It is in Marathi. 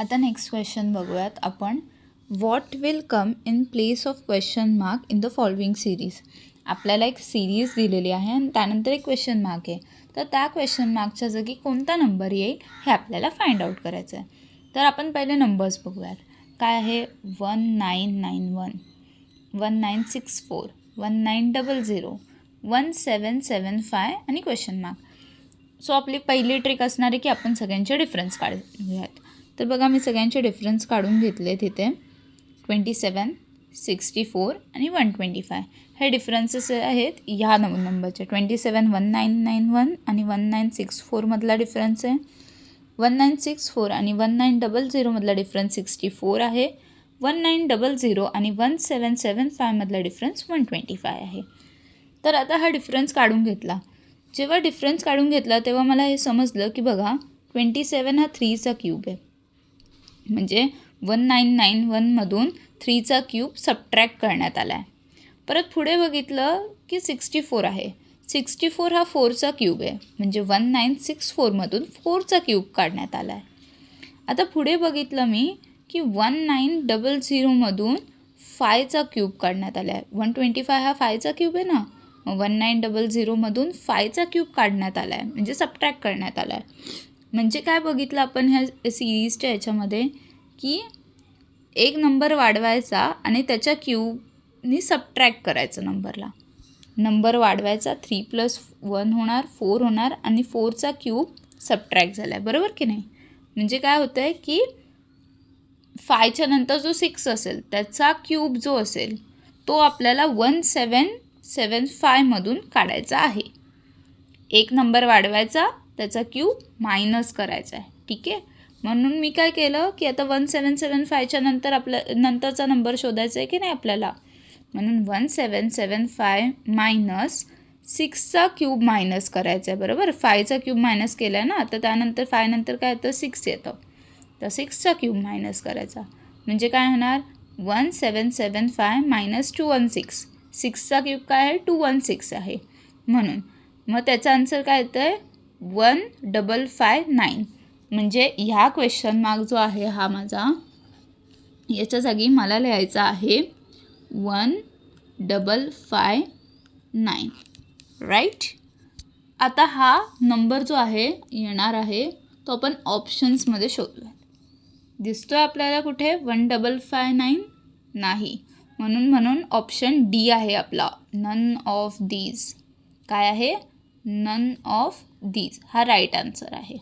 आता नेक्स्ट क्वेश्चन बघूयात आपण. What will come in place of question mark in the following series. आपल्याला एक सिरीज दिलेली आहे आणि त्यानंतर एक क्वेश्चन मार्क आहे. तर त्या क्वेश्चन मार्कच्या जागी कोणता नंबर येईल हे आपल्याला फाइंड आउट करायचं आहे. तर आपण पहिले नंबर्स बघूयात. काय आहे 1991, 1964, 1900, 1775 आणि क्वेश्चन मार्क. सो आपली पहिली ट्रिक असणार आहे की आपण सगळ्यांचे डिफरन्स काढूयात. तर बघा मी सगळ्यांचे डिफरन्स काढून घेतले तिथे. 27, 64 आणि 125 हे डिफरन्सेस आहेत ह्या नंबरचे. 27 1991 आणि 1964 मधला डिफरन्स आहे. 1964 आणि 1900 मधला डिफरन्स 64 आहे. 1900 आणि 1775 मधला डिफरन्स 125 आहे. तर आता हा डिफरन्स काढून घेतला. जेव्हा डिफरन्स काढून घेतला तेव्हा मला हे समजलं की बघा 27 हा 3चा क्यूब आहे. म्हणजे 1991मधून 3चा क्यूब सबट्रॅक्ट करण्यात आला आहे. परत पुढे बघितलं की 64 आहे. 64 हा 4चा क्यूब आहे. म्हणजे 1964मधून 4चा क्यूब काढण्यात आला आहे. आता पुढे बघितलं मी की 1900मधून 5चा क्यूब काढण्यात आला आहे. 125 हा 5चा क्यूब आहे ना. 1900मधून 5चा क्यूब काढण्यात आला आहे म्हणजे सबट्रॅक्ट करण्यात आला आहे. म्हणजे काय बघितलं आपण ह्या सिरीजच्या याच्यामध्ये की एक नंबर वाढवायचा आणि त्याच्या क्यूबनी सबट्रॅक्ट करायचं नंबरला. नंबर वाढवायचा 3 + 1 होणार 4 होणार आणि 4चा क्यूब सबट्रॅक्ट झाला आहे. बरोबर की नाही. म्हणजे काय होतं आहे की 5च्या नंतर जो 6 असेल त्याचा क्यूब जो असेल तो आपल्याला 1775मधून काढायचा आहे. एक नंबर वाढवायचा त्याचा क्यूब मायनस करायचा आहे. ठीक आहे. म्हणून मी काय केलं की आता 1775च्या नंतर नंतरचा नंबर शोधायचा आहे की नाही आपल्याला. म्हणून 1775 मायनस 6चा क्यूब मायनस करायचा आहे. बरोबर. 5चा क्यूब मायनस केला आहे ना. तर त्यानंतर 5 नंतर काय येतं 6 येतं. तर 6चा क्यूब मायनस करायचा म्हणजे काय होणार 1775 मायनस 216. 6चा क्यूब काय आहे 216 आहे. म्हणून मग त्याचा आन्सर काय येतं आहे 1559. म्हणजे ह्या क्वेश्चन मार्क जो आहे हा माझा याच्या जागी मला लिहायचा आहे 1559. राईट. आता हा नंबर जो आहे येणार आहे तो आपण ऑप्शन्समध्ये शोधूया. दिसतो आहे आपल्याला कुठे 1559 नाही. म्हणून ऑप्शन डी आहे आपला. None of these. काय आहे नन ऑफ दीज हा राईट आन्सर आहे.